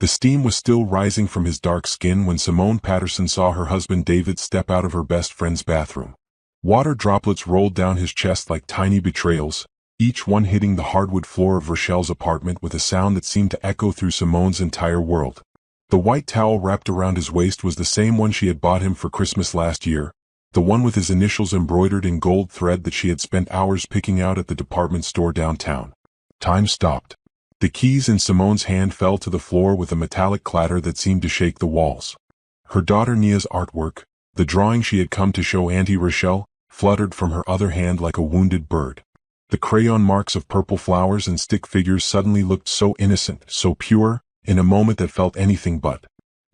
The steam was still rising from his dark skin when Simone Patterson saw her husband David step out of her best friend's bathroom. Water droplets rolled down his chest like tiny betrayals, each one hitting the hardwood floor of Rochelle's apartment with a sound that seemed to echo through Simone's entire world. The white towel wrapped around his waist was the same one she had bought him for Christmas last year, the one with his initials embroidered in gold thread that she had spent hours picking out at the department store downtown. Time stopped. The keys in Simone's hand fell to the floor with a metallic clatter that seemed to shake the walls. Her daughter Nia's artwork, the drawing she had come to show Auntie Rochelle, fluttered from her other hand like a wounded bird. The crayon marks of purple flowers and stick figures suddenly looked so innocent, so pure, in a moment that felt anything but.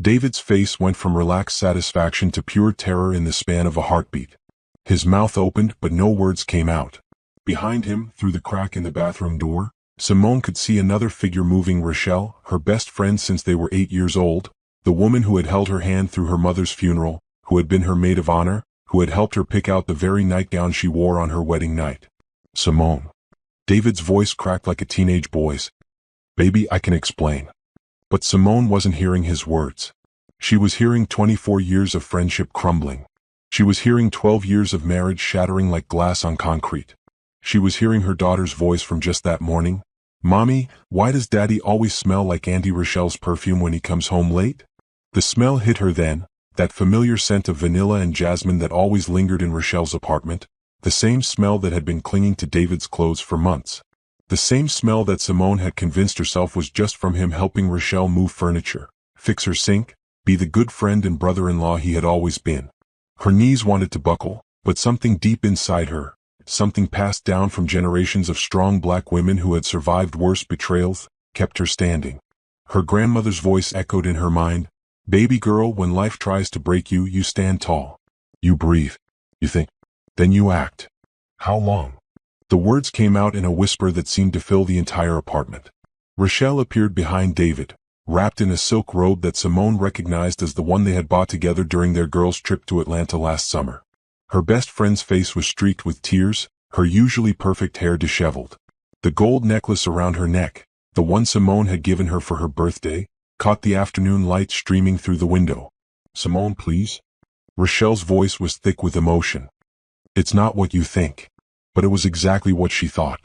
David's face went from relaxed satisfaction to pure terror in the span of a heartbeat. His mouth opened, but no words came out. Behind him, through the crack in the bathroom door, Simone could see another figure moving. Rochelle, her best friend since they were 8 years old, the woman who had held her hand through her mother's funeral, who had been her maid of honor, who had helped her pick out the very nightgown she wore on her wedding night. Simone. David's voice cracked like a teenage boy's. Baby, I can explain. But Simone wasn't hearing his words. She was hearing 24 years of friendship crumbling. She was hearing 12 years of marriage shattering like glass on concrete. She was hearing her daughter's voice from just that morning. Mommy, why does Daddy always smell like Auntie Rochelle's perfume when he comes home late? The smell hit her then, that familiar scent of vanilla and jasmine that always lingered in Rochelle's apartment, the same smell that had been clinging to David's clothes for months. The same smell that Simone had convinced herself was just from him helping Rochelle move furniture, fix her sink, be the good friend and brother-in-law he had always been. Her knees wanted to buckle, but something deep inside her, something passed down from generations of strong black women who had survived worse betrayals, kept her standing. Her grandmother's voice echoed in her mind, "Baby girl, when life tries to break you, you stand tall. You breathe. You think. Then you act. How long?" The words came out in a whisper that seemed to fill the entire apartment. Rochelle appeared behind David, wrapped in a silk robe that Simone recognized as the one they had bought together during their girls' trip to Atlanta last summer. Her best friend's face was streaked with tears, her usually perfect hair disheveled. The gold necklace around her neck, the one Simone had given her for her birthday, caught the afternoon light streaming through the window. "Simone, please." Rochelle's voice was thick with emotion. "It's not what you think." But it was exactly what she thought.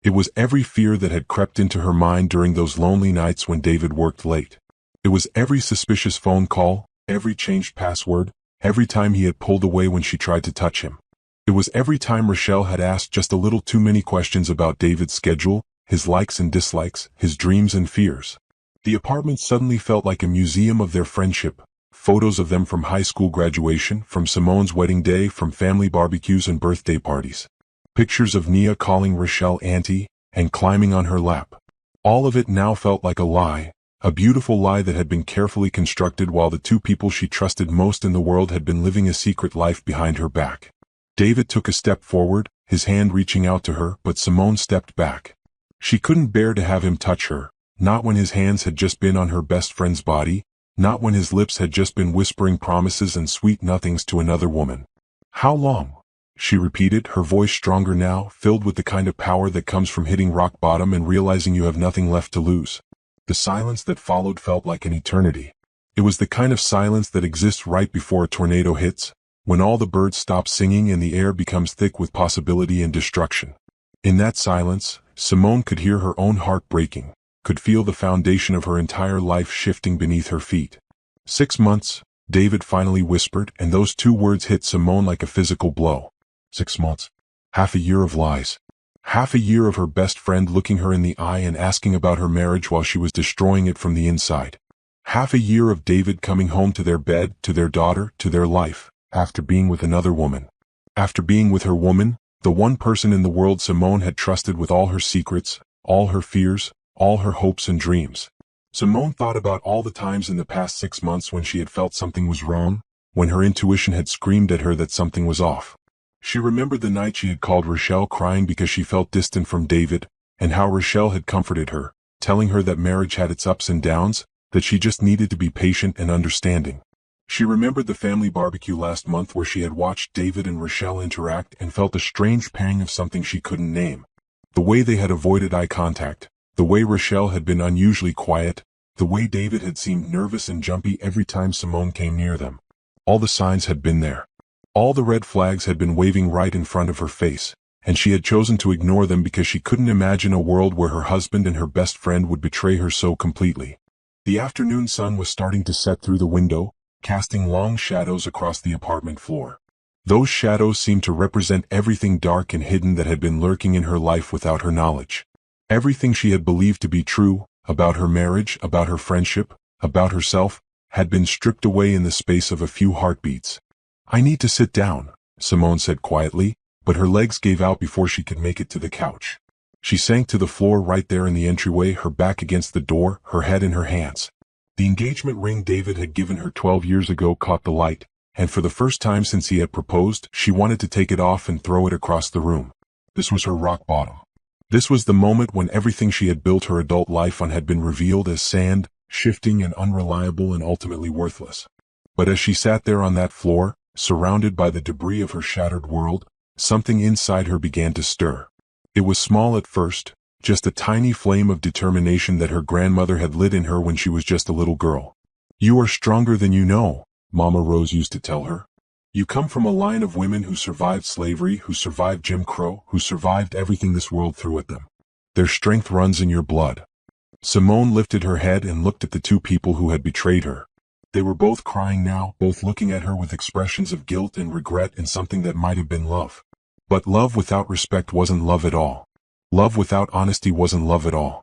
It was every fear that had crept into her mind during those lonely nights when David worked late. It was every suspicious phone call, every changed password, every time he had pulled away when she tried to touch him. It was every time Rochelle had asked just a little too many questions about David's schedule, his likes and dislikes, his dreams and fears. The apartment suddenly felt like a museum of their friendship. Photos of them from high school graduation, from Simone's wedding day, from family barbecues and birthday parties. Pictures of Nia calling Rochelle auntie, and climbing on her lap. All of it now felt like a lie, a beautiful lie that had been carefully constructed while the two people she trusted most in the world had been living a secret life behind her back. David took a step forward, his hand reaching out to her, but Simone stepped back. She couldn't bear to have him touch her, not when his hands had just been on her best friend's body, not when his lips had just been whispering promises and sweet nothings to another woman. "How long?" she repeated, her voice stronger now, filled with the kind of power that comes from hitting rock bottom and realizing you have nothing left to lose. The silence that followed felt like an eternity. It was the kind of silence that exists right before a tornado hits, when all the birds stop singing and the air becomes thick with possibility and destruction. In that silence, Simone could hear her own heart breaking, could feel the foundation of her entire life shifting beneath her feet. 6 months, David finally whispered, and those two words hit Simone like a physical blow. 6 months. Half a year of lies. Half a year of her best friend looking her in the eye and asking about her marriage while she was destroying it from the inside. Half a year of David coming home to their bed, to their daughter, to their life, after being with another woman. After being with her woman, the one person in the world Simone had trusted with all her secrets, all her fears, all her hopes and dreams. Simone thought about all the times in the past 6 months when she had felt something was wrong, when her intuition had screamed at her that something was off. She remembered the night she had called Rochelle crying because she felt distant from David, and how Rochelle had comforted her, telling her that marriage had its ups and downs, that she just needed to be patient and understanding. She remembered the family barbecue last month where she had watched David and Rochelle interact and felt a strange pang of something she couldn't name. The way they had avoided eye contact, the way Rochelle had been unusually quiet, The way David had seemed nervous and jumpy every time Simone came near them. All the signs had been there. All the red flags had been waving right in front of her face, and she had chosen to ignore them because she couldn't imagine a world where her husband and her best friend would betray her so completely. The afternoon sun was starting to set through the window, casting long shadows across the apartment floor. Those shadows seemed to represent everything dark and hidden that had been lurking in her life without her knowledge. Everything she had believed to be true, about her marriage, about her friendship, about herself, had been stripped away in the space of a few heartbeats. "I need to sit down," Simone said quietly, but her legs gave out before she could make it to the couch. She sank to the floor right there in the entryway, her back against the door, her head in her hands. The engagement ring David had given her 12 years ago caught the light, and for the first time since he had proposed, she wanted to take it off and throw it across the room. This was her rock bottom. This was the moment when everything she had built her adult life on had been revealed as sand, shifting and unreliable and ultimately worthless. But as she sat there on that floor, surrounded by the debris of her shattered world, something inside her began to stir. It was small at first, just a tiny flame of determination that her grandmother had lit in her when she was just a little girl. "You are stronger than you know," Mama Rose used to tell her. "You come from a line of women who survived slavery, who survived Jim Crow, who survived everything this world threw at them. Their strength runs in your blood." Simone lifted her head and looked at the two people who had betrayed her. They were both crying now, both looking at her with expressions of guilt and regret and something that might have been love. But love without respect wasn't love at all. Love without honesty wasn't love at all.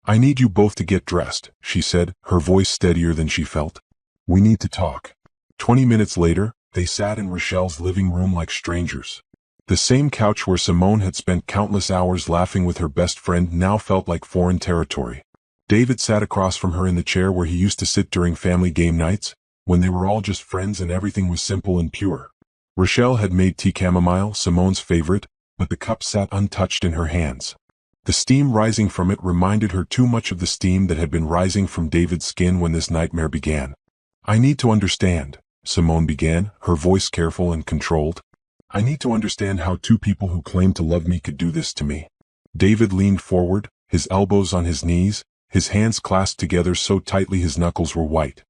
"I need you both to get dressed," she said, her voice steadier than she felt. "We need to talk." 20 minutes later, they sat in Rochelle's living room like strangers. The same couch where Simone had spent countless hours laughing with her best friend now felt like foreign territory. David sat across from her in the chair where he used to sit during family game nights, when they were all just friends and everything was simple and pure. Rochelle had made tea chamomile, Simone's favorite, but the cup sat untouched in her hands. The steam rising from it reminded her too much of the steam that had been rising from David's skin when this nightmare began. "I need to understand," Simone began, her voice careful and controlled. "I need to understand how two people who claim to love me could do this to me." David leaned forward, his elbows on his knees, his hands clasped together so tightly his knuckles were white.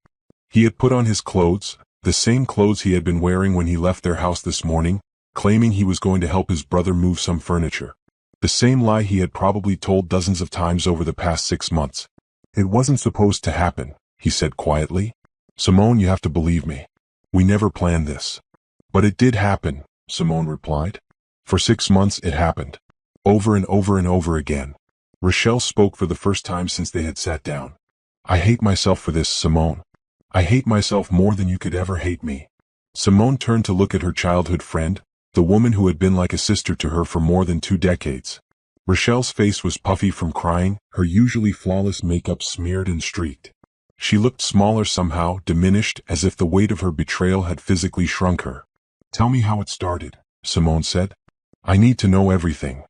He had put on his clothes, the same clothes he had been wearing when he left their house this morning, claiming he was going to help his brother move some furniture. The same lie he had probably told dozens of times over the past 6 months. "It wasn't supposed to happen," he said quietly. "Simone, you have to believe me. We never planned this." "But it did happen," Simone replied. "For 6 months it happened. Over and over and over again." Rochelle spoke for the first time since they had sat down. "I hate myself for this, Simone. I hate myself more than you could ever hate me." Simone turned to look at her childhood friend, the woman who had been like a sister to her for more than 2 decades. Rochelle's face was puffy from crying, her usually flawless makeup smeared and streaked. She looked smaller somehow, diminished, as if the weight of her betrayal had physically shrunk her. "Tell me how it started," Simone said. "I need to know everything."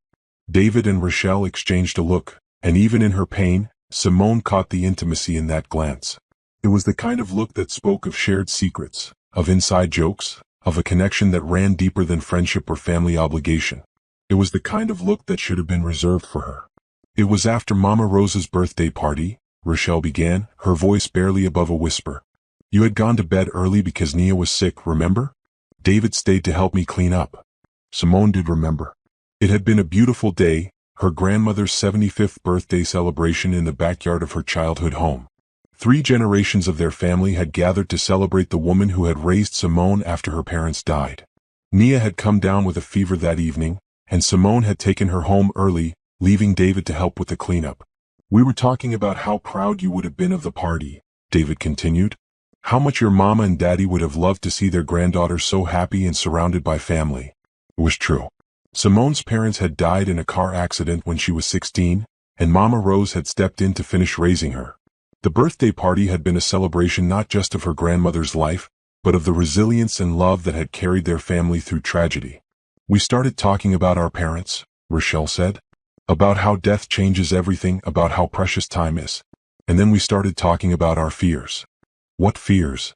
David and Rochelle exchanged a look, and even in her pain, Simone caught the intimacy in that glance. It was the kind of look that spoke of shared secrets, of inside jokes, of a connection that ran deeper than friendship or family obligation. It was the kind of look that should have been reserved for her. "It was after Mama Rose's birthday party," Rochelle began, her voice barely above a whisper. "You had gone to bed early because Nia was sick, remember? David stayed to help me clean up." Simone did remember. It had been a beautiful day, her grandmother's 75th birthday celebration in the backyard of her childhood home. 3 generations of their family had gathered to celebrate the woman who had raised Simone after her parents died. Nia had come down with a fever that evening, and Simone had taken her home early, leaving David to help with the cleanup. "We were talking about how proud you would have been of the party," David continued. "How much your mama and daddy would have loved to see their granddaughter so happy and surrounded by family." It was true. Simone's parents had died in a car accident when she was 16, and Mama Rose had stepped in to finish raising her. The birthday party had been a celebration not just of her grandmother's life, but of the resilience and love that had carried their family through tragedy. "We started talking about our parents," Rochelle said. "About how death changes everything, about how precious time is. And then we started talking about our fears." "What fears?"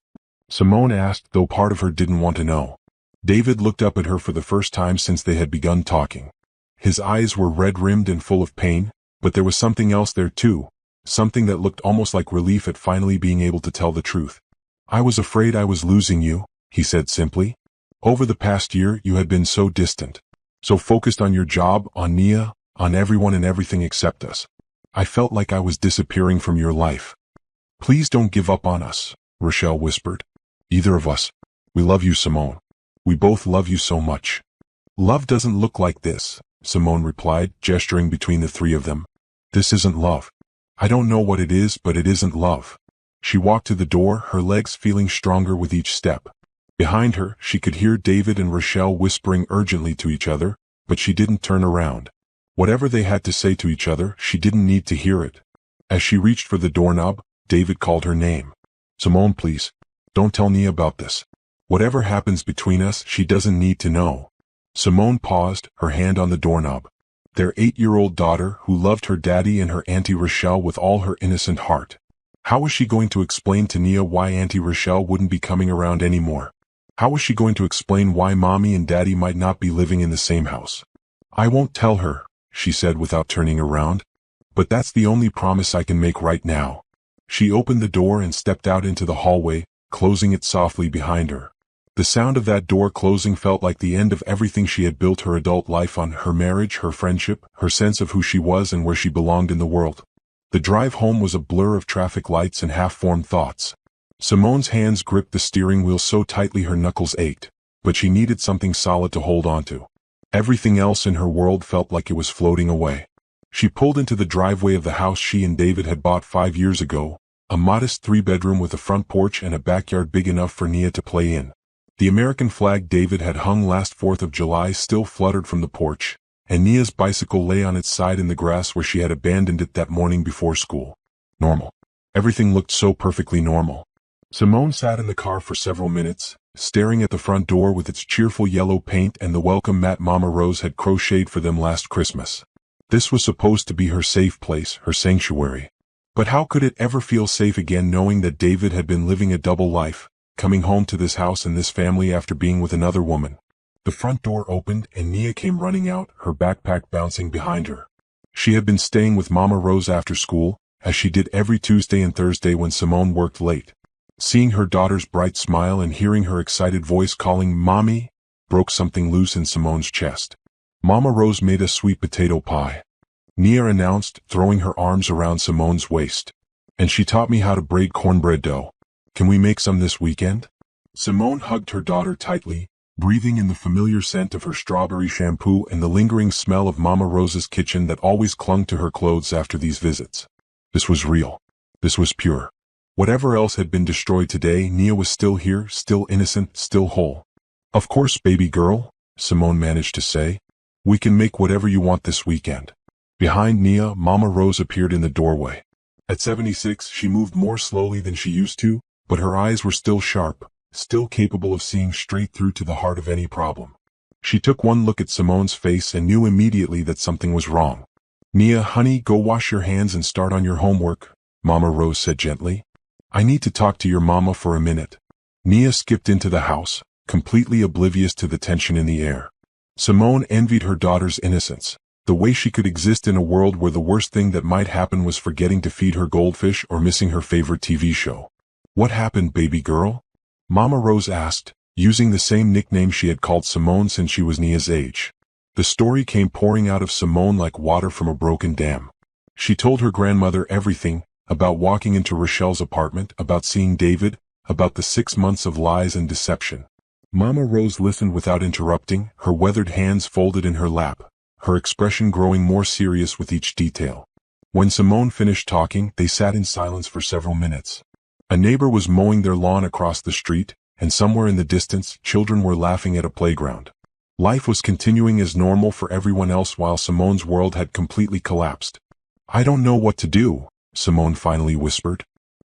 Simone asked, though part of her didn't want to know. David looked up at her for the first time since they had begun talking. His eyes were red-rimmed and full of pain, but there was something else there too, something that looked almost like relief at finally being able to tell the truth. "I was afraid I was losing you," he said simply. "Over the past year you had been so distant, so focused on your job, on Nia, on everyone and everything except us. I felt like I was disappearing from your life." "Please don't give up on us," Rochelle whispered. "Either of us. We love you, Simone. We both love you so much." "Love doesn't look like this," Simone replied, gesturing between the three of them. "This isn't love. I don't know what it is, but it isn't love." She walked to the door, her legs feeling stronger with each step. Behind her, she could hear David and Rochelle whispering urgently to each other, but she didn't turn around. Whatever they had to say to each other, she didn't need to hear it. As she reached for the doorknob, David called her name. "Simone, please. Don't tell Nia about this. Whatever happens between us, she doesn't need to know." Simone paused, her hand on the doorknob. Their 8-year-old daughter, who loved her daddy and her Auntie Rochelle with all her innocent heart. How was she going to explain to Nia why Auntie Rochelle wouldn't be coming around anymore? How was she going to explain why Mommy and Daddy might not be living in the same house? "I won't tell her," she said without turning around. "But that's the only promise I can make right now." She opened the door and stepped out into the hallway, closing it softly behind her. The sound of that door closing felt like the end of everything she had built her adult life on: her marriage, her friendship, her sense of who she was and where she belonged in the world. The drive home was a blur of traffic lights and half-formed thoughts. Simone's hands gripped the steering wheel so tightly her knuckles ached, but she needed something solid to hold onto. Everything else in her world felt like it was floating away. She pulled into the driveway of the house she and David had bought 5 years ago, a modest 3-bedroom with a front porch and a backyard big enough for Nia to play in. The American flag David had hung last 4th of July still fluttered from the porch, and Nia's bicycle lay on its side in the grass where she had abandoned it that morning before school. Normal. Everything looked so perfectly normal. Simone sat in the car for several minutes, staring at the front door with its cheerful yellow paint and the welcome mat Mama Rose had crocheted for them last Christmas. This was supposed to be her safe place, her sanctuary. But how could it ever feel safe again knowing that David had been living a double life, coming home to this house and this family after being with another woman? The front door opened and Nia came running out, her backpack bouncing behind her. She had been staying with Mama Rose after school, as she did every Tuesday and Thursday when Simone worked late. Seeing her daughter's bright smile and hearing her excited voice calling "Mommy" broke something loose in Simone's chest. "Mama Rose made a sweet potato pie," Nia announced, throwing her arms around Simone's waist. "And she taught me how to braid cornbread dough. Can we make some this weekend?" Simone hugged her daughter tightly, breathing in the familiar scent of her strawberry shampoo and the lingering smell of Mama Rose's kitchen that always clung to her clothes after these visits. This was real. This was pure. Whatever else had been destroyed today, Nia was still here, still innocent, still whole. "Of course, baby girl," Simone managed to say. "We can make whatever you want this weekend." Behind Nia, Mama Rose appeared in the doorway. At 76, she moved more slowly than she used to, but her eyes were still sharp, still capable of seeing straight through to the heart of any problem. She took one look at Simone's face and knew immediately that something was wrong. "Nia, honey, go wash your hands and start on your homework," Mama Rose said gently. "I need to talk to your mama for a minute." Nia skipped into the house, completely oblivious to the tension in the air. Simone envied her daughter's innocence, the way she could exist in a world where the worst thing that might happen was forgetting to feed her goldfish or missing her favorite TV show. "What happened, baby girl?" Mama Rose asked, using the same nickname she had called Simone since she was Nia's age. The story came pouring out of Simone like water from a broken dam. She told her grandmother everything, about walking into Rochelle's apartment, about seeing David, about the 6 months of lies and deception. Mama Rose listened without interrupting, her weathered hands folded in her lap, her expression growing more serious with each detail. When Simone finished talking, they sat in silence for several minutes. A neighbor was mowing their lawn across the street, and somewhere in the distance, children were laughing at a playground. Life was continuing as normal for everyone else while Simone's world had completely collapsed. "I don't know what to do," Simone finally whispered.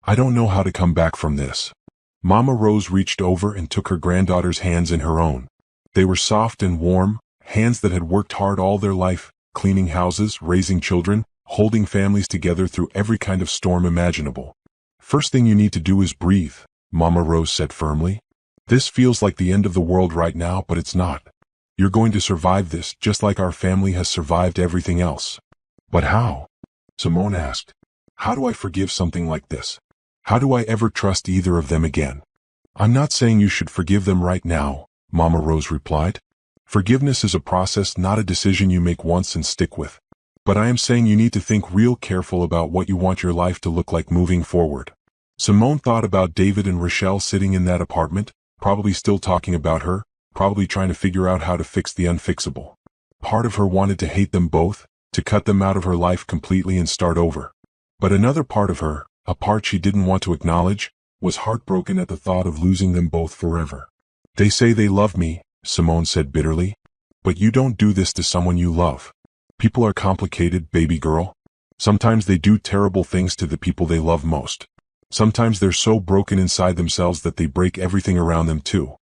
"I don't know how to come back from this." Mama Rose reached over and took her granddaughter's hands in her own. They were soft and warm, hands that had worked hard all their life, cleaning houses, raising children, holding families together through every kind of storm imaginable. "First thing you need to do is breathe," Mama Rose said firmly. "This feels like the end of the world right now, but it's not. You're going to survive this, just like our family has survived everything else." "But how?" Simone asked. How do I forgive something like this? How do I ever trust either of them again? I'm not saying you should forgive them right now, Mama Rose replied. Forgiveness is a process, not a decision you make once and stick with. But I am saying you need to think real careful about what you want your life to look like moving forward. Simone thought about David and Rochelle sitting in that apartment, probably still talking about her, probably trying to figure out how to fix the unfixable. Part of her wanted to hate them both, to cut them out of her life completely and start over. But another part of her, a part she didn't want to acknowledge, was heartbroken at the thought of losing them both forever. They say they love me, Simone said bitterly. But you don't do this to someone you love. People are complicated, baby girl. Sometimes they do terrible things to the people they love most. Sometimes they're so broken inside themselves that they break everything around them too.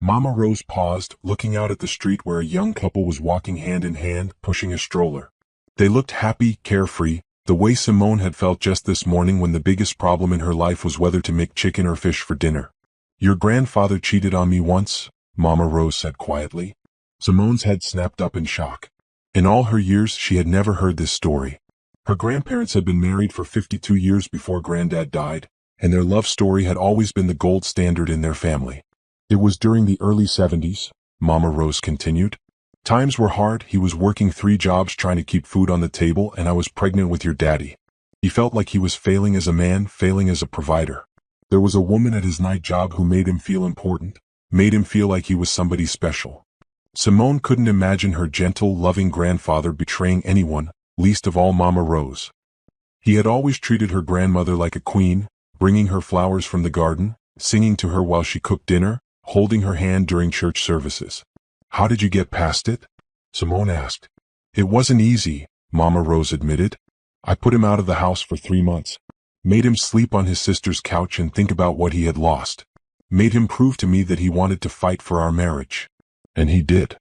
Mama Rose paused, looking out at the street where a young couple was walking hand in hand, pushing a stroller. They looked happy, carefree, the way Simone had felt just this morning when the biggest problem in her life was whether to make chicken or fish for dinner. Your grandfather cheated on me once, Mama Rose said quietly. Simone's head snapped up in shock. In all her years, she had never heard this story. Her grandparents had been married for 52 years before Granddad died, and their love story had always been the gold standard in their family. It was during the early 70s, Mama Rose continued. Times were hard. He was working 3 jobs trying to keep food on the table, and I was pregnant with your daddy. He felt like he was failing as a man, failing as a provider. There was a woman at his night job who made him feel important, made him feel like he was somebody special. Simone couldn't imagine her gentle, loving grandfather betraying anyone, least of all Mama Rose. He had always treated her grandmother like a queen, bringing her flowers from the garden, singing to her while she cooked dinner, holding her hand during church services. How did you get past it? Simone asked. It wasn't easy, Mama Rose admitted. I put him out of the house for 3 months. Made him sleep on his sister's couch and think about what he had lost. Made him prove to me that he wanted to fight for our marriage. And he did.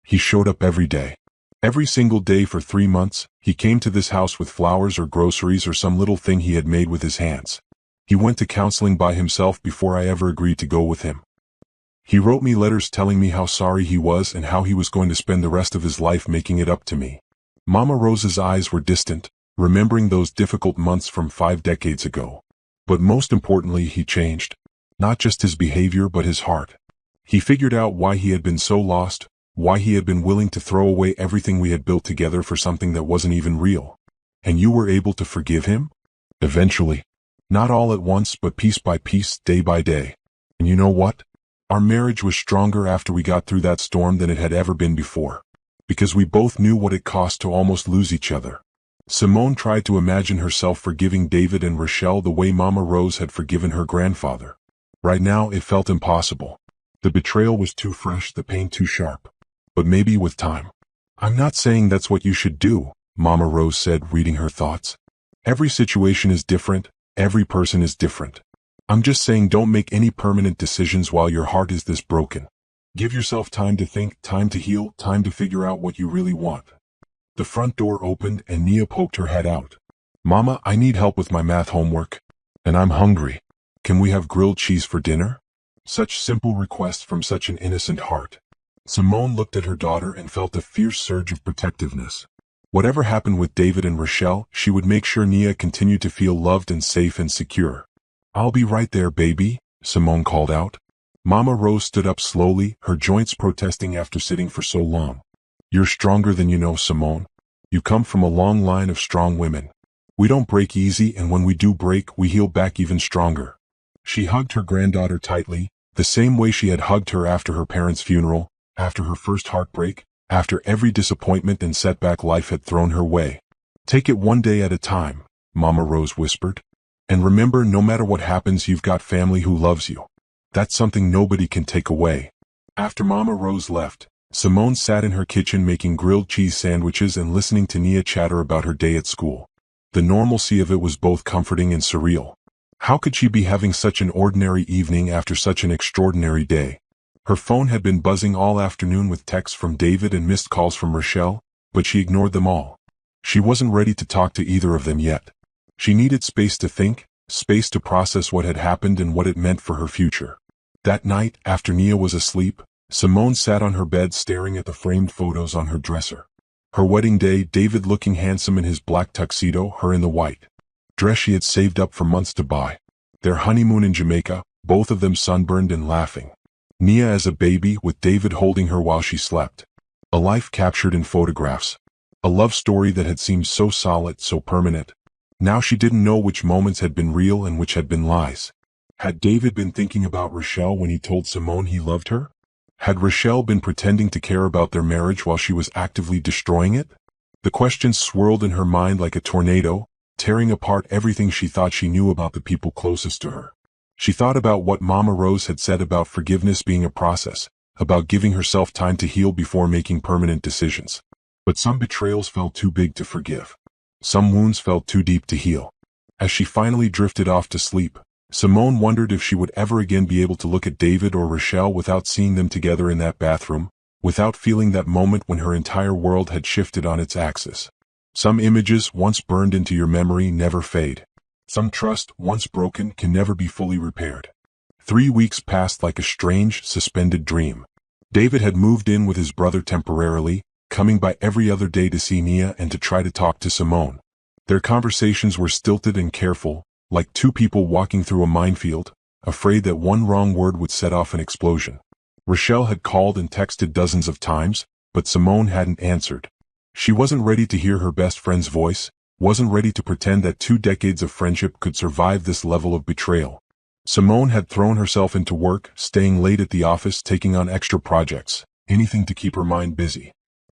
He showed up every day. Every single day for 3 months, he came to this house with flowers or groceries or some little thing he had made with his hands. He went to counseling by himself before I ever agreed to go with him. He wrote me letters telling me how sorry he was and how he was going to spend the rest of his life making it up to me. Mama Rose's eyes were distant, remembering those difficult months from 5 decades ago. But most importantly, he changed. Not just his behavior but his heart. He figured out why he had been so lost, why he had been willing to throw away everything we had built together for something that wasn't even real. And you were able to forgive him? Eventually. Not all at once, but piece by piece, day by day. And you know what? Our marriage was stronger after we got through that storm than it had ever been before. Because we both knew what it cost to almost lose each other. Simone tried to imagine herself forgiving David and Rochelle the way Mama Rose had forgiven her grandfather. Right now, it felt impossible. The betrayal was too fresh, the pain too sharp. But maybe with time. I'm not saying that's what you should do, Mama Rose said, reading her thoughts. Every situation is different, every person is different. I'm just saying don't make any permanent decisions while your heart is this broken. Give yourself time to think, time to heal, time to figure out what you really want. The front door opened and Nia poked her head out. Mama, I need help with my math homework. And I'm hungry. Can we have grilled cheese for dinner? Such simple requests from such an innocent heart. Simone looked at her daughter and felt a fierce surge of protectiveness. Whatever happened with David and Rochelle, she would make sure Nia continued to feel loved and safe and secure. I'll be right there, baby, Simone called out. Mama Rose stood up slowly, her joints protesting after sitting for so long. You're stronger than you know, Simone. You come from a long line of strong women. We don't break easy, and when we do break, we heal back even stronger. She hugged her granddaughter tightly, the same way she had hugged her after her parents' funeral, after her first heartbreak, after every disappointment and setback life had thrown her way. Take it one day at a time, Mama Rose whispered. And remember, no matter what happens, you've got family who loves you. That's something nobody can take away. After Mama Rose left, Simone sat in her kitchen making grilled cheese sandwiches and listening to Nia chatter about her day at school. The normalcy of it was both comforting and surreal. How could she be having such an ordinary evening after such an extraordinary day? Her phone had been buzzing all afternoon with texts from David and missed calls from Rochelle, but she ignored them all. She wasn't ready to talk to either of them yet. She needed space to think, space to process what had happened and what it meant for her future. That night, after Nia was asleep, Simone sat on her bed staring at the framed photos on her dresser. Her wedding day, David looking handsome in his black tuxedo, her in the white. dress she had saved up for months to buy. Their honeymoon in Jamaica, both of them sunburned and laughing. Nia as a baby with David holding her while she slept. A life captured in photographs. A love story that had seemed so solid, so permanent. Now she didn't know which moments had been real and which had been lies. Had David been thinking about Rochelle when he told Simone he loved her? Had Rochelle been pretending to care about their marriage while she was actively destroying it? The questions swirled in her mind like a tornado, tearing apart everything she thought she knew about the people closest to her. She thought about what Mama Rose had said about forgiveness being a process, about giving herself time to heal before making permanent decisions. But some betrayals felt too big to forgive. Some wounds felt too deep to heal. As she finally drifted off to sleep, Simone wondered if she would ever again be able to look at David or Rochelle without seeing them together in that bathroom, without feeling that moment when her entire world had shifted on its axis. Some images once burned into your memory never fade. Some trust once broken can never be fully repaired. 3 weeks passed like a strange, suspended dream. David had moved in with his brother temporarily, coming by every other day to see Nia and to try to talk to Simone. Their conversations were stilted and careful, like two people walking through a minefield, afraid that one wrong word would set off an explosion. Rochelle had called and texted dozens of times, but Simone hadn't answered. She wasn't ready to hear her best friend's voice, wasn't ready to pretend that 2 decades of friendship could survive this level of betrayal. Simone had thrown herself into work, staying late at the office, taking on extra projects, anything to keep her mind busy.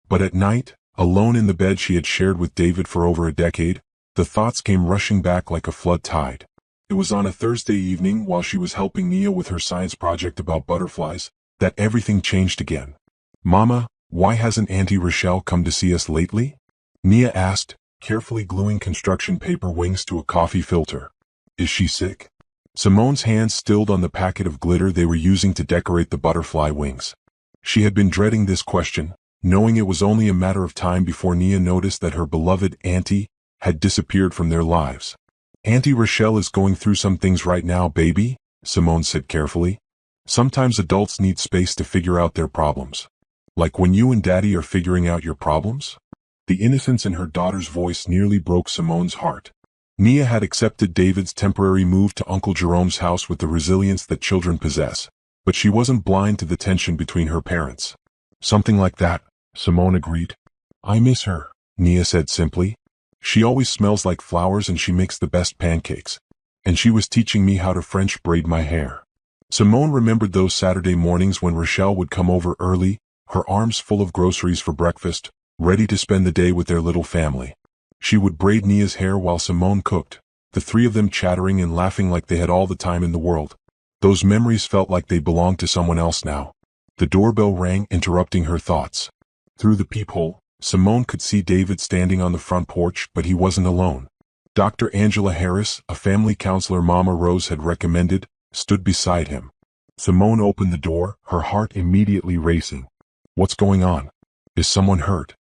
But at night, alone in the bed she had shared with David for over a decade, the thoughts came rushing back like a flood tide. It was on a Thursday evening while she was helping Nia with her science project about butterflies, that everything changed again. "Mama, why hasn't Auntie Rochelle come to see us lately?" Nia asked, carefully gluing construction paper wings to a coffee filter. "Is she sick?" Simone's hands stilled on the packet of glitter they were using to decorate the butterfly wings. She had been dreading this question, knowing it was only a matter of time before Nia noticed that her beloved auntie had disappeared from their lives. "Auntie Rochelle is going through some things right now, baby," Simone said carefully. "Sometimes adults need space to figure out their problems. Like when you and Daddy are figuring out your problems?" The innocence in her daughter's voice nearly broke Simone's heart. Nia had accepted David's temporary move to Uncle Jerome's house with the resilience that children possess, but she wasn't blind to the tension between her parents. "Something like that," Simone agreed. "I miss her," Nia said simply. "She always smells like flowers and she makes the best pancakes. And she was teaching me how to French braid my hair." Simone remembered those Saturday mornings when Rochelle would come over early, her arms full of groceries for breakfast, ready to spend the day with their little family. She would braid Nia's hair while Simone cooked, the three of them chattering and laughing like they had all the time in the world. Those memories felt like they belonged to someone else now. The doorbell rang, interrupting her thoughts. Through the peephole, Simone could see David standing on the front porch, but he wasn't alone. Dr. Angela Harris, a family counselor Mama Rose had recommended, stood beside him. Simone opened the door, her heart immediately racing. "What's going on? Is someone hurt?"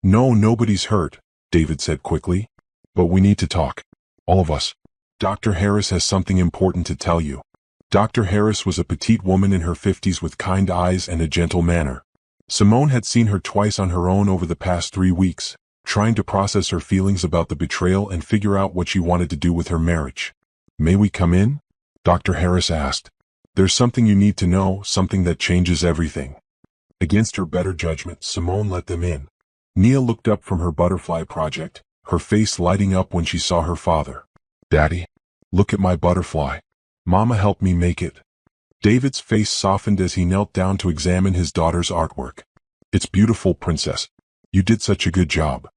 "No, nobody's hurt," David said quickly. "But we need to talk. All of us. Dr. Harris has something important to tell you." Dr. Harris was a petite woman in her 50s with kind eyes and a gentle manner. Simone had seen her twice on her own over the past 3 weeks, trying to process her feelings about the betrayal and figure out what she wanted to do with her marriage. "May we come in?" Dr. Harris asked. "There's something you need to know, something that changes everything." Against her better judgment, Simone let them in. Nia looked up from her butterfly project, her face lighting up when she saw her father. "Daddy, look at my butterfly. Mama helped me make it." David's face softened as he knelt down to examine his daughter's artwork. "It's beautiful, princess. You did such a good job."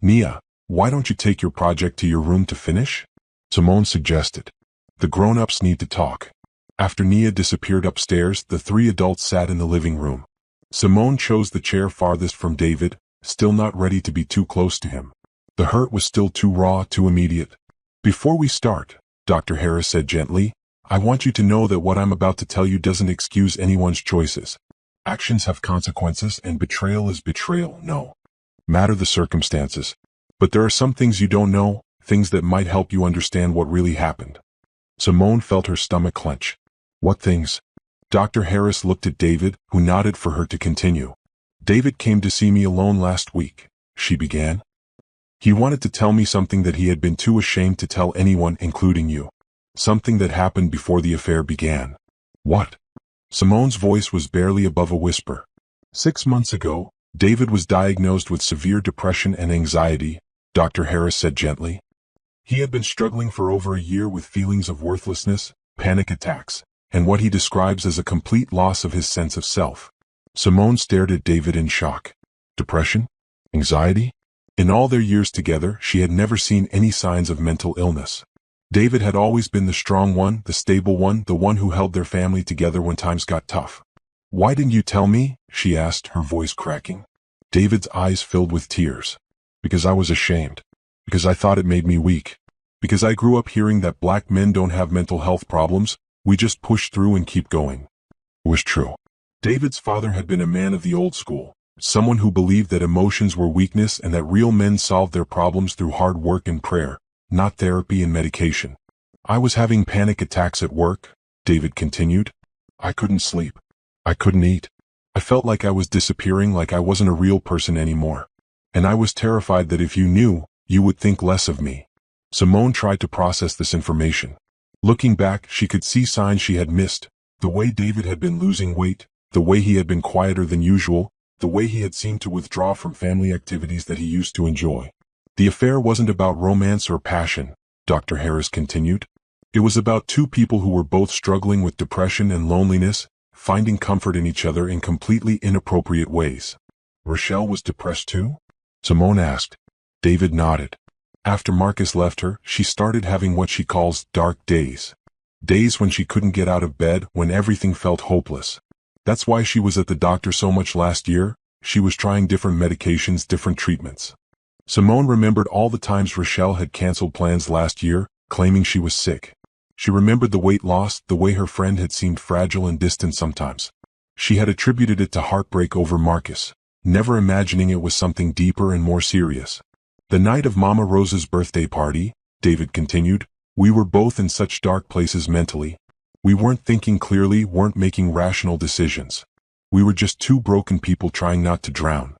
"Nia, why don't you take your project to your room to finish?" Simone suggested. "The grown-ups need to talk." After Nia disappeared upstairs, the 3 adults sat in the living room. Simone chose the chair farthest from David, still not ready to be too close to him. The hurt was still too raw, too immediate. "Before we start," Dr. Harris said gently, "I want you to know that what I'm about to tell you doesn't excuse anyone's choices. Actions have consequences and betrayal is betrayal, no matter the circumstances. But there are some things you don't know, things that might help you understand what really happened." Simone felt her stomach clench. "What things?" Dr. Harris looked at David, who nodded for her to continue. "David came to see me alone last week," she began. He wanted to tell me something that he had been too ashamed to tell anyone, including you. Something that happened before the affair began. What? Simone's voice was barely above a whisper. 6 months ago, David was diagnosed with severe depression and anxiety, Dr. Harris said gently. He had been struggling for over a year with feelings of worthlessness, panic attacks, and what he describes as a complete loss of his sense of self. Simone stared at David in shock. Depression? Anxiety? In all their years together, she had never seen any signs of mental illness. David had always been the strong one, the stable one, the one who held their family together when times got tough. Why didn't you tell me? She asked, her voice cracking. David's eyes filled with tears. Because I was ashamed. Because I thought it made me weak. Because I grew up hearing that black men don't have mental health problems, we just push through and keep going. It was true. David's father had been a man of the old school. Someone who believed that emotions were weakness and that real men solved their problems through hard work and prayer, not therapy and medication. I was having panic attacks at work, David continued. I couldn't sleep. I couldn't eat. I felt like I was disappearing, like I wasn't a real person anymore. And I was terrified that if you knew, you would think less of me. Simone tried to process this information. Looking back, she could see signs she had missed. The way David had been losing weight, the way he had been quieter than usual, the way he had seemed to withdraw from family activities that he used to enjoy. The affair wasn't about romance or passion, Dr. Harris continued. It was about two people who were both struggling with depression and loneliness, finding comfort in each other in completely inappropriate ways. Rochelle was depressed too? Simone asked. David nodded. After Marcus left her, she started having what she calls dark days. Days when she couldn't get out of bed, when everything felt hopeless. That's why she was at the doctor so much last year. She was trying different medications, different treatments. Simone remembered all the times Rochelle had canceled plans last year, claiming she was sick. She remembered the weight loss, the way her friend had seemed fragile and distant sometimes. She had attributed it to heartbreak over Marcus, never imagining it was something deeper and more serious. The night of Mama Rosa's birthday party, David continued, we were both in such dark places mentally. We weren't thinking clearly, weren't making rational decisions. We were just two broken people trying not to drown.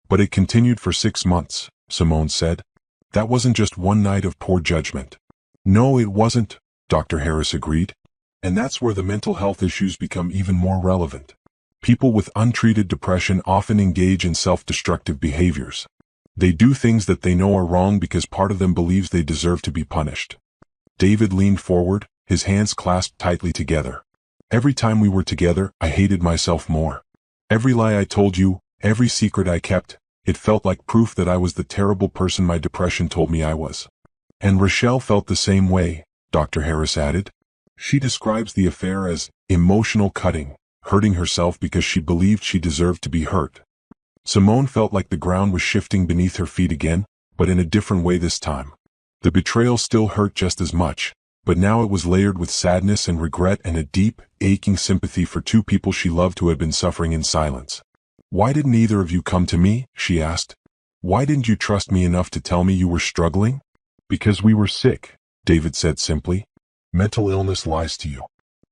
But it continued for 6 months, Simone said. That wasn't just one night of poor judgment. No, it wasn't, Dr. Harris agreed. And that's where the mental health issues become even more relevant. People with untreated depression often engage in self-destructive behaviors. They do things that they know are wrong because part of them believes they deserve to be punished. David leaned forward, his hands clasped tightly together. Every time we were together, I hated myself more. Every lie I told you, every secret I kept, it felt like proof that I was the terrible person my depression told me I was. And Rochelle felt the same way, Dr. Harris added. She describes the affair as emotional cutting, hurting herself because she believed she deserved to be hurt. Simone felt like the ground was shifting beneath her feet again, but in a different way this time. The betrayal still hurt just as much, but now it was layered with sadness and regret and a deep, aching sympathy for two people she loved who had been suffering in silence. Why didn't either of you come to me? She asked. Why didn't you trust me enough to tell me you were struggling? Because we were sick, David said simply. Mental illness lies to you.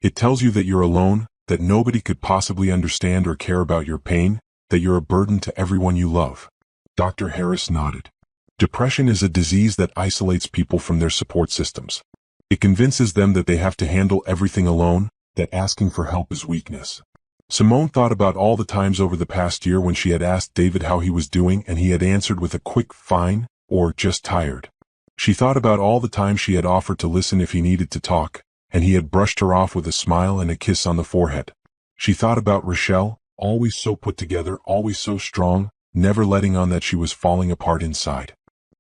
It tells you that you're alone, that nobody could possibly understand or care about your pain, that you're a burden to everyone you love. Dr. Harris nodded. Depression is a disease that isolates people from their support systems. It convinces them that they have to handle everything alone, that asking for help is weakness. Simone thought about all the times over the past year when she had asked David how he was doing and he had answered with a quick fine, or just tired. She thought about all the times she had offered to listen if he needed to talk, and he had brushed her off with a smile and a kiss on the forehead. She thought about Rochelle, always so put together, always so strong, never letting on that she was falling apart inside.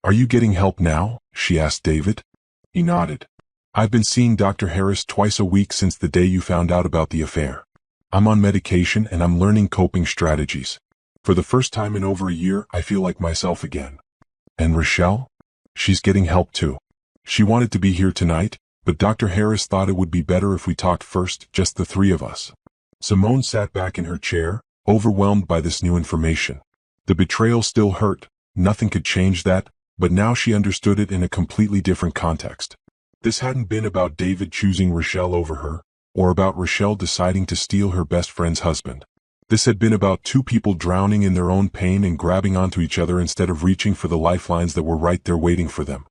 Are you getting help now? She asked David. He nodded. I've been seeing Dr. Harris twice a week since the day you found out about the affair. I'm on medication and I'm learning coping strategies. For the first time in over a year, I feel like myself again. And Rochelle? She's getting help too. She wanted to be here tonight, but Dr. Harris thought it would be better if we talked first, just the three of us. Simone sat back in her chair, overwhelmed by this new information. The betrayal still hurt, nothing could change that, but now she understood it in a completely different context. This hadn't been about David choosing Rochelle over her, or about Rochelle deciding to steal her best friend's husband. This had been about two people drowning in their own pain and grabbing onto each other instead of reaching for the lifelines that were right there waiting for them.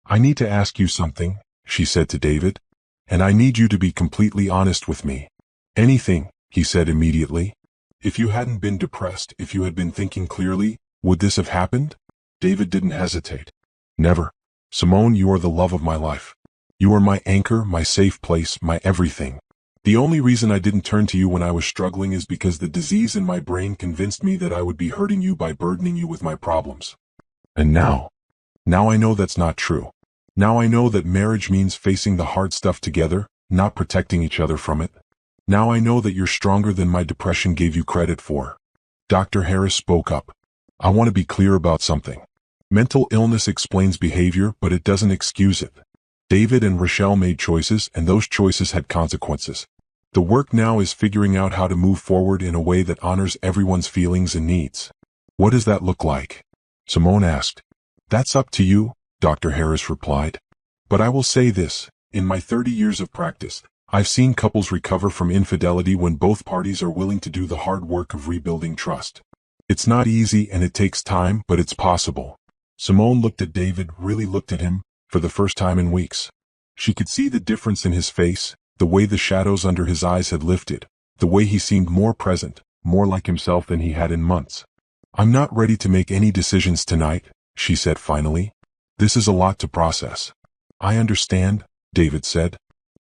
"I need to ask you something," she said to David. "And I need you to be completely honest with me." "Anything," he said immediately. "If you hadn't been depressed, if you had been thinking clearly, would this have happened?" David didn't hesitate. "Never. Simone, you are the love of my life. You are my anchor, my safe place, my everything. The only reason I didn't turn to you when I was struggling is because the disease in my brain convinced me that I would be hurting you by burdening you with my problems. And now I know that's not true. Now I know that marriage means facing the hard stuff together, not protecting each other from it. Now I know that you're stronger than my depression gave you credit for." Dr. Harris spoke up. "I want to be clear about something. Mental illness explains behavior, but it doesn't excuse it. David and Rochelle made choices, and those choices had consequences. The work now is figuring out how to move forward in a way that honors everyone's feelings and needs." "What does that look like?" Simone asked. "That's up to you," Dr. Harris replied. "But I will say this, in my 30 years of practice, I've seen couples recover from infidelity when both parties are willing to do the hard work of rebuilding trust. It's not easy and it takes time, but it's possible." Simone looked at David, really looked at him, for the first time in weeks. She could see the difference in his face, the way the shadows under his eyes had lifted, the way he seemed more present, more like himself than he had in months. "I'm not ready to make any decisions tonight," she said finally. "This is a lot to process." "I understand," David said.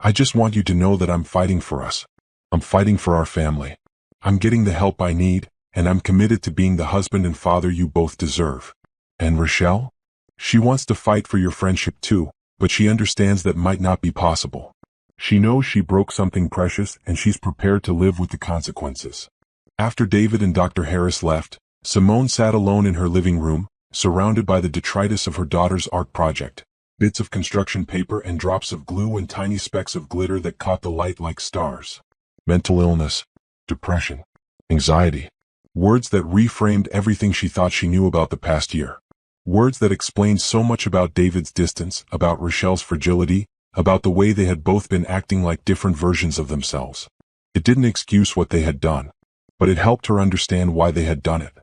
"I just want you to know that I'm fighting for us. I'm fighting for our family. I'm getting the help I need, and I'm committed to being the husband and father you both deserve." "And Rochelle? She wants to fight for your friendship too, but she understands that might not be possible. She knows she broke something precious and she's prepared to live with the consequences." After David and Dr. Harris left, Simone sat alone in her living room, surrounded by the detritus of her daughter's art project, bits of construction paper and drops of glue and tiny specks of glitter that caught the light like stars. Mental illness, depression, anxiety. Words that reframed everything she thought she knew about the past year. Words that explained so much about David's distance, about Rochelle's fragility, about the way they had both been acting like different versions of themselves. It didn't excuse what they had done, but it helped her understand why they had done it.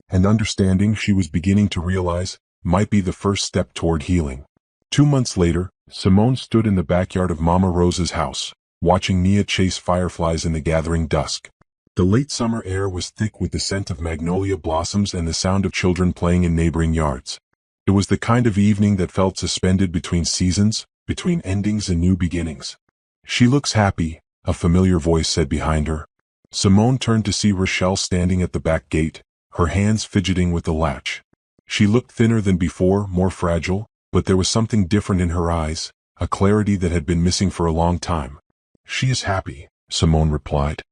And understanding, she was beginning to realize, might be the first step toward healing. 2 months later, Simone stood in the backyard of Mama Rose's house, watching Nia chase fireflies in the gathering dusk. The late summer air was thick with the scent of magnolia blossoms and the sound of children playing in neighboring yards. It was the kind of evening that felt suspended between seasons, between endings and new beginnings. "She looks happy," a familiar voice said behind her. Simone turned to see Rochelle standing at the back gate, her hands fidgeting with the latch. She looked thinner than before, more fragile, but there was something different in her eyes, a clarity that had been missing for a long time. "She is happy," Simone replied.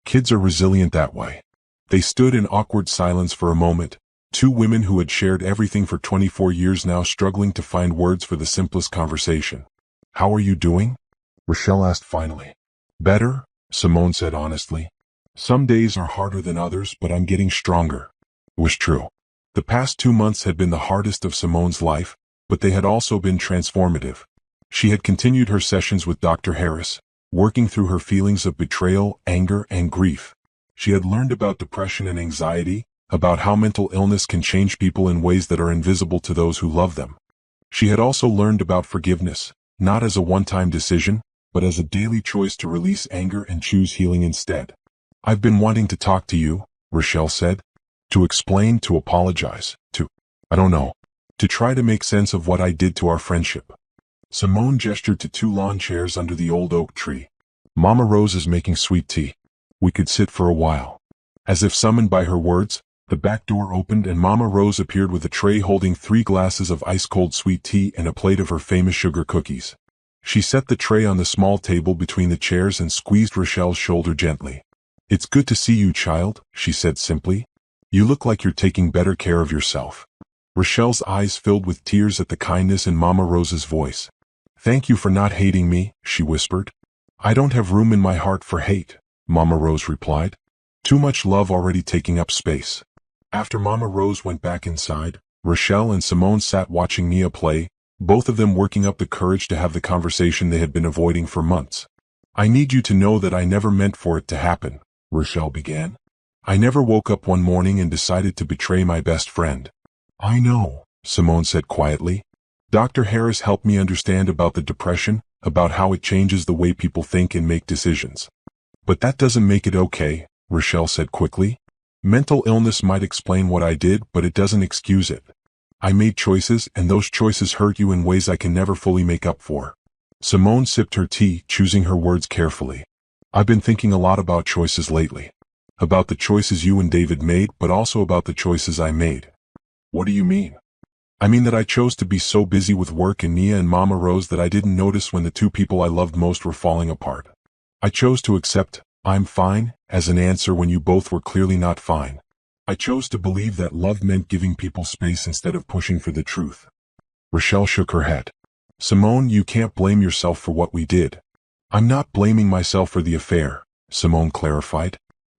"Kids are resilient that way." They stood in awkward silence for a moment, two women who had shared everything for 24 years now struggling to find words for the simplest conversation. "How are you doing?" Rochelle asked finally. "Better," Simone said honestly. "Some days are harder than others, but I'm getting stronger." It was true. The past 2 months had been the hardest of Simone's life, but they had also been transformative. She had continued her sessions with Dr. Harris, working through her feelings of betrayal, anger, and grief. She had learned about depression and anxiety, about how mental illness can change people in ways that are invisible to those who love them. She had also learned about forgiveness, not as a one-time decision, but as a daily choice to release anger and choose healing instead. "I've been wanting to talk to you," Rochelle said. "To explain, to apologize, to try to make sense of what I did to our friendship." Simone gestured to 2 lawn chairs under the old oak tree. "Mama Rose is making sweet tea. We could sit for a while." As if summoned by her words, the back door opened and Mama Rose appeared with a tray holding 3 glasses of ice-cold sweet tea and a plate of her famous sugar cookies. She set the tray on the small table between the chairs and squeezed Rochelle's shoulder gently. "It's good to see you, child," she said simply. "You look like you're taking better care of yourself." Rochelle's eyes filled with tears at the kindness in Mama Rose's voice. "Thank you for not hating me," she whispered. "I don't have room in my heart for hate," Mama Rose replied. "Too much love already taking up space." After Mama Rose went back inside, Rochelle and Simone sat watching Nia play, both of them working up the courage to have the conversation they had been avoiding for months. "I need you to know that I never meant for it to happen," Rochelle began. I never woke up one morning and decided to betray my best friend. I know, Simone said quietly. Dr. Harris helped me understand about the depression, about how it changes the way people think and make decisions. But that doesn't make it okay, Rochelle said quickly. Mental illness might explain what I did, but it doesn't excuse it. I made choices, and those choices hurt you in ways I can never fully make up for. Simone sipped her tea, choosing her words carefully. I've been thinking a lot about choices lately. About the choices you and David made, but also about the choices I made. What do you mean? I mean that I chose to be so busy with work and Nia and Mama Rose that I didn't notice when the two people I loved most were falling apart. I chose to accept, "I'm fine," as an answer when you both were clearly not fine. I chose to believe that love meant giving people space instead of pushing for the truth. Rochelle shook her head. Simone, you can't blame yourself for what we did. I'm not blaming myself for the affair, Simone clarified.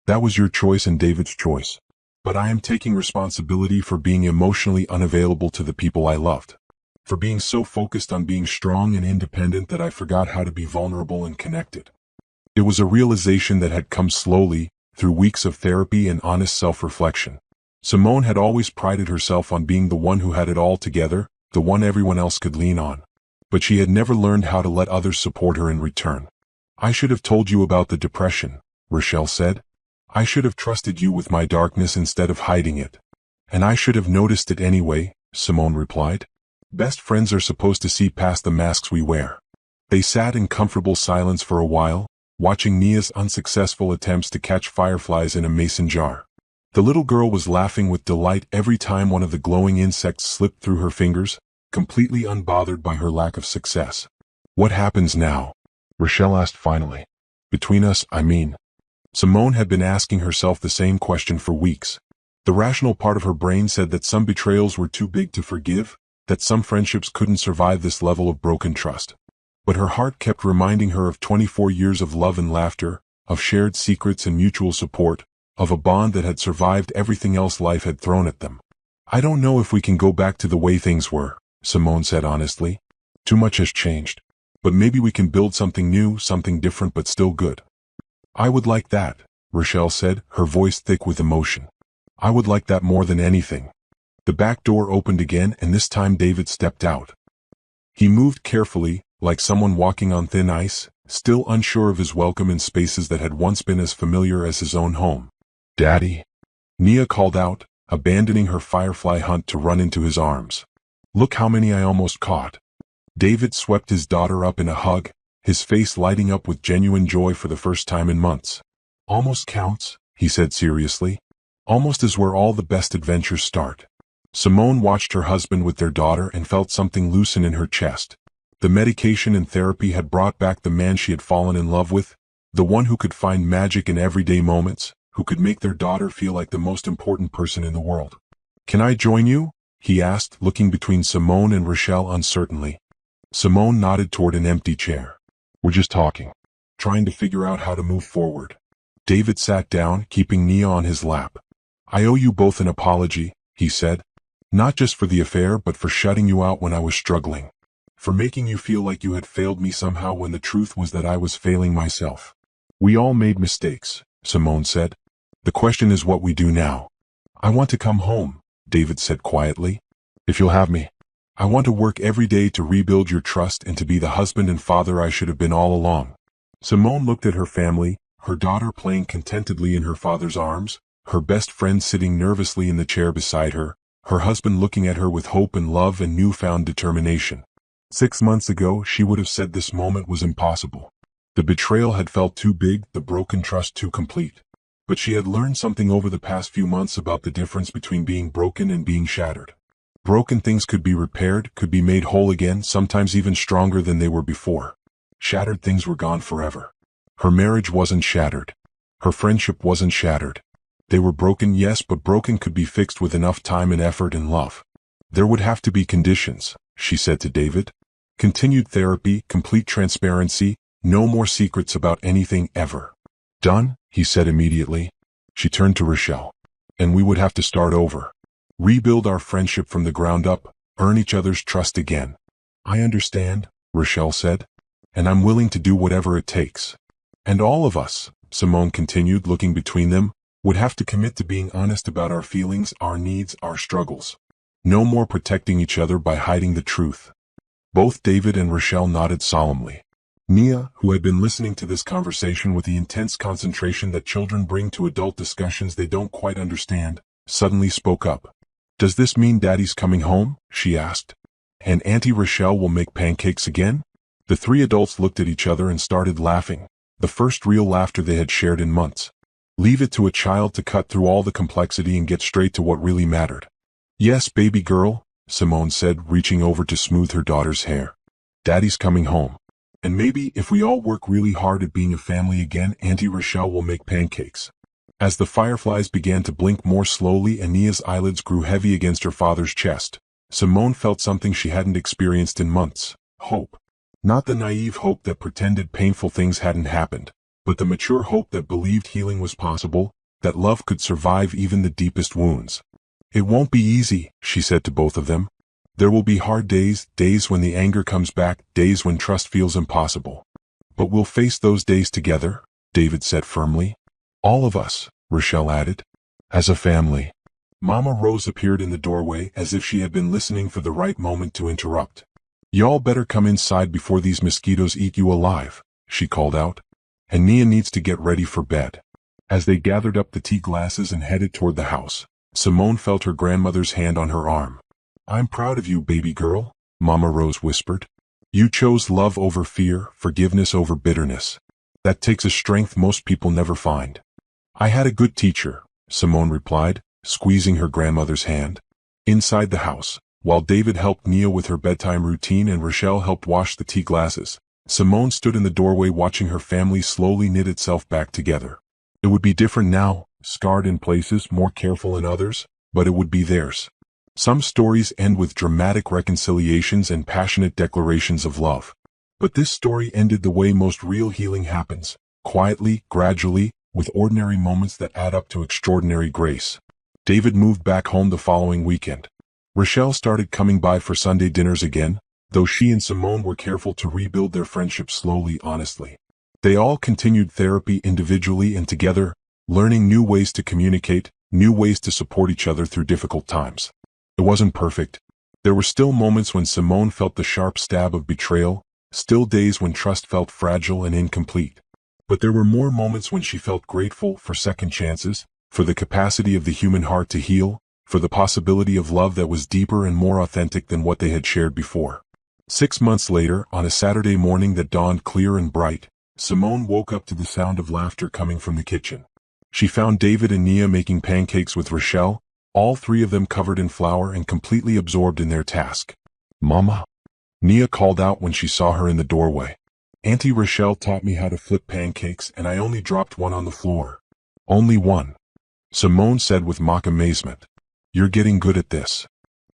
That was your choice and David's choice. But I am taking responsibility for being emotionally unavailable to the people I loved. For being so focused on being strong and independent that I forgot how to be vulnerable and connected. It was a realization that had come slowly, through weeks of therapy and honest self-reflection. Simone had always prided herself on being the one who had it all together, the one everyone else could lean on. But she had never learned how to let others support her in return. I should have told you about the depression, Rochelle said. I should have trusted you with my darkness instead of hiding it. And I should have noticed it anyway, Simone replied. Best friends are supposed to see past the masks we wear. They sat in comfortable silence for a while, watching Nia's unsuccessful attempts to catch fireflies in a mason jar. The little girl was laughing with delight every time one of the glowing insects slipped through her fingers, completely unbothered by her lack of success. What happens now? Rochelle asked finally. Between us, I mean. Simone had been asking herself the same question for weeks. The rational part of her brain said that some betrayals were too big to forgive, that some friendships couldn't survive this level of broken trust. But her heart kept reminding her of 24 years of love and laughter, of shared secrets and mutual support, of a bond that had survived everything else life had thrown at them. I don't know if we can go back to the way things were, Simone said honestly. Too much has changed. But maybe we can build something new, something different but still good. I would like that, Rochelle said, her voice thick with emotion. I would like that more than anything. The back door opened again and this time David stepped out. He moved carefully, like someone walking on thin ice, still unsure of his welcome in spaces that had once been as familiar as his own home. Daddy? Nia called out, abandoning her firefly hunt to run into his arms. Look how many I almost caught. David swept his daughter up in a hug, his face lighting up with genuine joy for the first time in months. Almost counts, he said seriously. Almost is where all the best adventures start. Simone watched her husband with their daughter and felt something loosen in her chest. The medication and therapy had brought back the man she had fallen in love with, the one who could find magic in everyday moments, who could make their daughter feel like the most important person in the world. Can I join you? He asked, looking between Simone and Rochelle uncertainly. Simone nodded toward an empty chair. We're just talking. Trying to figure out how to move forward. David sat down, keeping Nia on his lap. I owe you both an apology, he said. Not just for the affair but for shutting you out when I was struggling. For making you feel like you had failed me somehow when the truth was that I was failing myself. We all made mistakes, Simone said. The question is what we do now. I want to come home, David said quietly. If you'll have me. I want to work every day to rebuild your trust and to be the husband and father I should have been all along. Simone looked at her family, her daughter playing contentedly in her father's arms, her best friend sitting nervously in the chair beside her husband looking at her with hope and love and newfound determination. 6 months ago, she would have said this moment was impossible. The betrayal had felt too big, the broken trust too complete. But she had learned something over the past few months about the difference between being broken and being shattered. Broken things could be repaired, could be made whole again, sometimes even stronger than they were before. Shattered things were gone forever. Her marriage wasn't shattered. Her friendship wasn't shattered. They were broken, yes, but broken could be fixed with enough time and effort and love. There would have to be conditions, she said to David. Continued therapy, complete transparency, no more secrets about anything ever. Done, he said immediately. She turned to Rochelle. And we would have to start over. Rebuild our friendship from the ground up, earn each other's trust again. I understand, Rochelle said. And I'm willing to do whatever it takes. And all of us, Simone continued, looking between them, would have to commit to being honest about our feelings, our needs, our struggles. No more protecting each other by hiding the truth. Both David and Rochelle nodded solemnly. Nia, who had been listening to this conversation with the intense concentration that children bring to adult discussions they don't quite understand, suddenly spoke up. "Does this mean Daddy's coming home?" she asked. "And Auntie Rochelle will make pancakes again?" The three adults looked at each other and started laughing, the first real laughter they had shared in months. Leave it to a child to cut through all the complexity and get straight to what really mattered. "Yes, baby girl," Simone said, reaching over to smooth her daughter's hair. "Daddy's coming home. And maybe if we all work really hard at being a family again, Auntie Rochelle will make pancakes." As the fireflies began to blink more slowly and Nia's eyelids grew heavy against her father's chest, Simone felt something she hadn't experienced in months: hope. Not the naive hope that pretended painful things hadn't happened, but the mature hope that believed healing was possible, that love could survive even the deepest wounds. "It won't be easy," she said to both of them. "There will be hard days, days when the anger comes back, days when trust feels impossible. But we'll face those days together," David said firmly. "All of us," Rochelle added. "As a family." Mama Rose appeared in the doorway as if she had been listening for the right moment to interrupt. "Y'all better come inside before these mosquitoes eat you alive," she called out. "And Nia needs to get ready for bed." As they gathered up the tea glasses and headed toward the house, Simone felt her grandmother's hand on her arm. "I'm proud of you, baby girl," Mama Rose whispered. "You chose love over fear, forgiveness over bitterness. That takes a strength most people never find." "I had a good teacher," Simone replied, squeezing her grandmother's hand. Inside the house, while David helped Nia with her bedtime routine and Rochelle helped wash the tea glasses, Simone stood in the doorway watching her family slowly knit itself back together. It would be different now, scarred in places, more careful in others, but it would be theirs. Some stories end with dramatic reconciliations and passionate declarations of love. But this story ended the way most real healing happens, quietly, gradually, with ordinary moments that add up to extraordinary grace. David moved back home the following weekend. Rochelle started coming by for Sunday dinners again, though she and Simone were careful to rebuild their friendship slowly, honestly. They all continued therapy individually and together, learning new ways to communicate, new ways to support each other through difficult times. It wasn't perfect. There were still moments when Simone felt the sharp stab of betrayal, still days when trust felt fragile and incomplete. But there were more moments when she felt grateful for second chances, for the capacity of the human heart to heal, for the possibility of love that was deeper and more authentic than what they had shared before. 6 months later, on a Saturday morning that dawned clear and bright, Simone woke up to the sound of laughter coming from the kitchen. She found David and Nia making pancakes with Rochelle, all three of them covered in flour and completely absorbed in their task. "Mama," Nia called out when she saw her in the doorway. "Auntie Rochelle taught me how to flip pancakes and I only dropped one on the floor." "Only one?" Simone said with mock amazement. "You're getting good at this."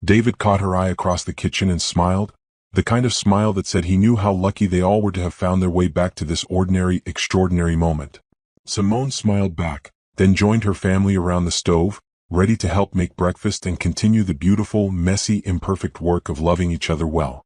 David caught her eye across the kitchen and smiled, the kind of smile that said he knew how lucky they all were to have found their way back to this ordinary, extraordinary moment. Simone smiled back, then joined her family around the stove, ready to help make breakfast and continue the beautiful, messy, imperfect work of loving each other well.